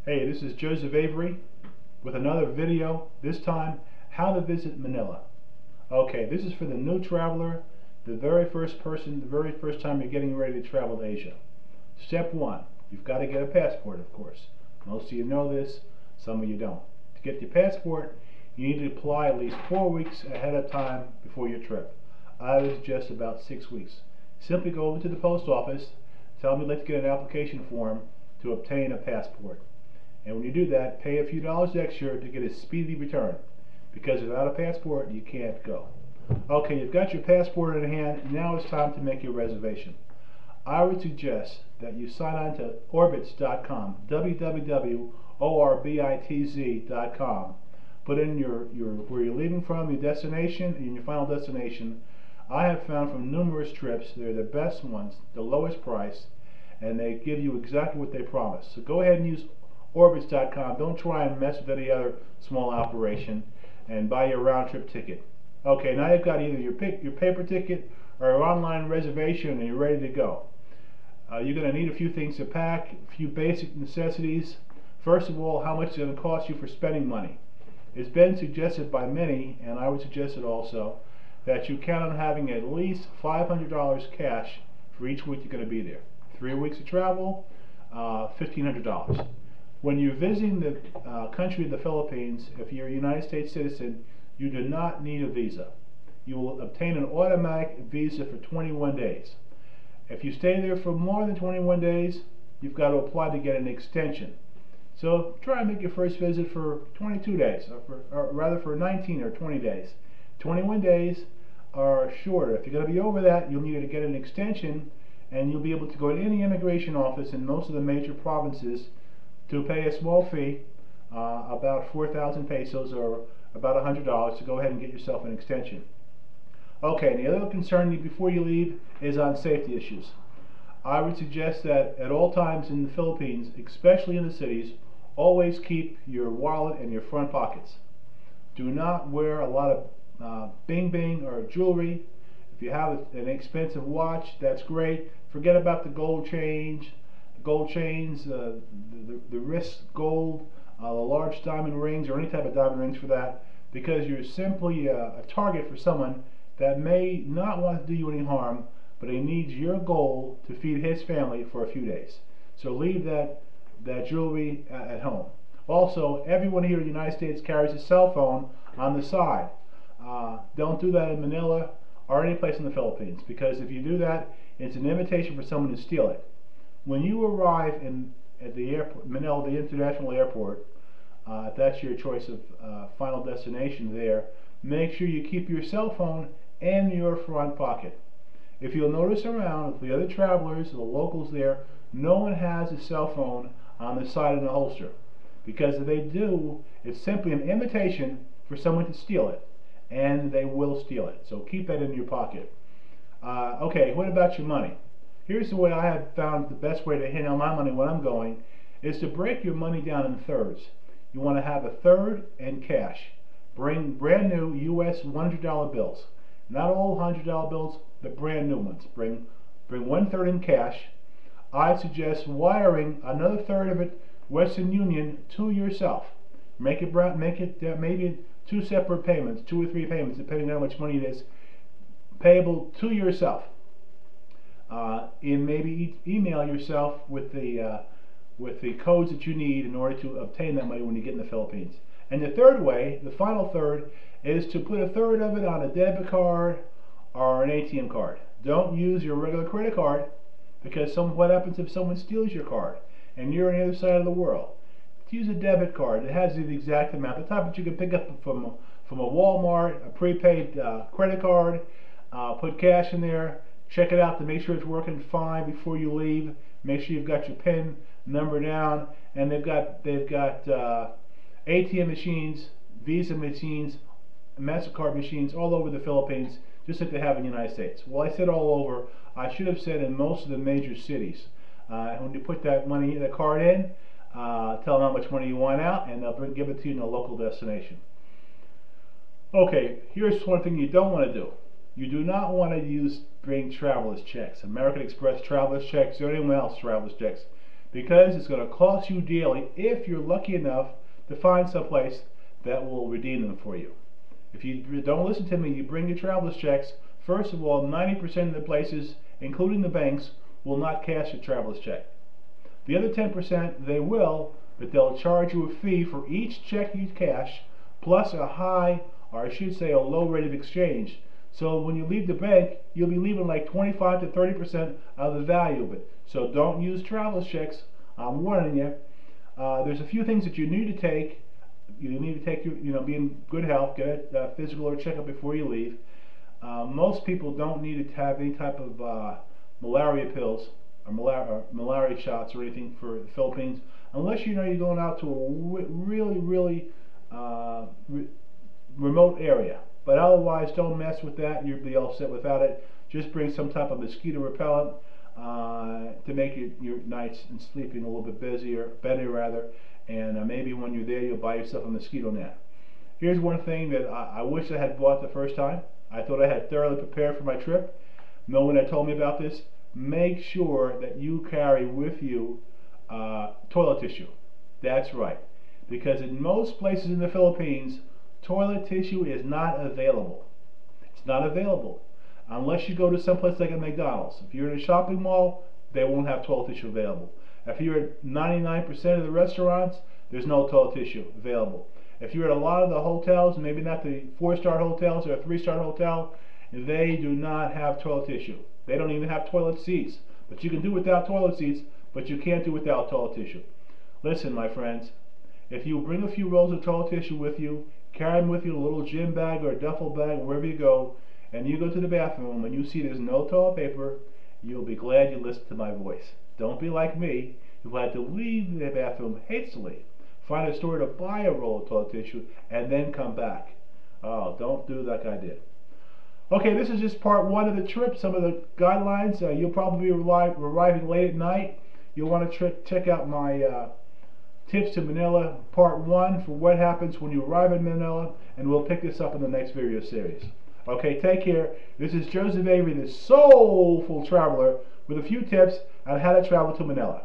Hey, this is Joseph Avery with another video, this time how to visit Manila. Okay, this is for the new traveler, the very first time you're getting ready to travel to Asia. Step one, you've got to get a passport, of course. Most of you know this, some of you don't. To get your passport, you need to apply at least 4 weeks ahead of time before your trip. I would suggest about 6 weeks. Simply go over to the post office, tell them you'd like to get an application form to obtain a passport. And when you do that, pay a few dollars extra to get a speedy return, because without a passport you can't go. Okay, you've got your passport in hand. Now it's time to make your reservation. I would suggest that you sign on to orbitz.com, www.orbitz.com. Put in where you're leaving from, your destination, and your final destination. I have found from numerous trips they're the best ones, the lowest price, and they give you exactly what they promise. So go ahead and use orbitz.com. Don't try and mess with any other small operation, and buy your round-trip ticket. Okay, now you've got either your paper ticket or your online reservation, and you're ready to go. You're going to need a few things to pack, a few basic necessities. First of all, how much it's going to cost you for spending money. It's been suggested by many, and I would suggest it also, that you count on having at least $500 cash for each week you're going to be there. 3 weeks of travel, $1,500. When you're visiting the country of the Philippines, if you're a United States citizen, you do not need a visa. You will obtain an automatic visa for 21 days. If you stay there for more than 21 days, you've got to apply to get an extension. So try and make your first visit for 22 days, or rather for 19 or 20 days. 21 days are shorter. If you're going to be over that, you'll need to get an extension, and you'll be able to go to any immigration office in most of the major provinces to pay a small fee, about 4,000 pesos or about $100, to go ahead and get yourself an extension. Okay, and the other concern before you leave is on safety issues. I would suggest that at all times in the Philippines, especially in the cities, always keep your wallet in your front pockets. Do not wear a lot of bing bing or jewelry. If you have an expensive watch, that's great. Forget about the gold chains, the wrist gold, the large diamond rings, or any type of diamond rings for that, because you're simply a target for someone that may not want to do you any harm, but he needs your gold to feed his family for a few days. So leave that jewelry at home. Also, everyone here in the United States carries a cell phone on the side. Don't do that in Manila or any place in the Philippines, because if you do that, it's an invitation for someone to steal it. When you arrive at the airport, Manila, the international airport, if that's your choice of final destination there, make sure you keep your cell phone in your front pocket. If you'll notice around, with the other travelers, the locals there, no one has a cell phone on the side of the holster, because if they do, it's simply an invitation for someone to steal it, and they will steal it. So keep that in your pocket. Okay, what about your money? Here's the way I have found the best way to handle my money when I'm going, is to break your money down in thirds. You want to have a third in cash. Bring brand new US $100 bills. Not all $100 bills, but brand new ones. Bring 1/3 in cash. I suggest wiring another third of it, Western Union, to yourself. Make it maybe 2 separate payments, 2 or 3 payments, depending on how much money it is, payable to yourself. And maybe email yourself with the codes that you need in order to obtain that money when you get in the Philippines. And the third way, the final third, is to put a third of it on a debit card or an ATM card. Don't use your regular credit card, because what happens if someone steals your card and you're on the other side of the world? Use a debit card that has the exact amount, the type that you can pick up from a Walmart, a prepaid credit card. Put cash in there. Check it out to make sure it's working fine before you leave. Make sure you've got your PIN number down, and they've got ATM machines, Visa machines, MasterCard machines all over the Philippines, just like they have in the United States. Well, I said all over. I should have said in most of the major cities. When you put that card in, tell them how much money you want out, and they'll give it to you in a local destination. Okay, here's one thing you don't want to do. You do not want to bring traveler's checks, American Express traveler's checks, or anyone else traveler's checks, because it's going to cost you daily if you're lucky enough to find someplace that will redeem them for you. If you don't listen to me, you bring your traveler's checks. First of all, 90% of the places, including the banks, will not cash your traveler's check. The other 10%, they will, but they'll charge you a fee for each check you cash, plus a high, or I should say a low rate of exchange. So when you leave the bank, you'll be leaving like 25 to 30% of the value of it. So don't use traveler's checks. I'm warning you. There's a few things that you need to take. You need to take your, be in good health, get a physical or checkup before you leave. Most people don't need to have any type of malaria pills or malaria shots or anything for the Philippines, unless you know you're going out to a really remote area. But otherwise, don't mess with that. You'll be all set without it. Just bring some type of mosquito repellent to make your nights and sleeping a little bit better rather. And maybe when you're there, you'll buy yourself a mosquito net. Here's one thing that I wish I had bought the first time. I thought I had thoroughly prepared for my trip. No one had told me about this. Make sure that you carry with you toilet tissue. That's right. Because in most places in the Philippines, toilet tissue is not available. It's not available. Unless you go to someplace like a McDonald's. If you're in a shopping mall, they won't have toilet tissue available. If you're at 99% of the restaurants, there's no toilet tissue available. If you're at a lot of the hotels, maybe not the 4-star hotels or a 3-star hotel, they do not have toilet tissue. They don't even have toilet seats. But you can do without toilet seats, but you can't do without toilet tissue. Listen, my friends, if you bring a few rolls of toilet tissue with you, carry them with you in a little gym bag or a duffel bag, wherever you go, and you go to the bathroom and you see there's no toilet paper, you'll be glad you listened to my voice. Don't be like me, who had to leave the bathroom hastily, find a store to buy a roll of toilet tissue, and then come back. Oh, don't do like I did. Okay, this is just part one of the trip, some of the guidelines. You'll probably be arriving late at night. You'll want to check out my tips to Manila part one for what happens when you arrive in Manila, and we'll pick this up in the next video series. Okay, take care. This is Joseph Avery, the soulful traveler, with a few tips on how to travel to Manila.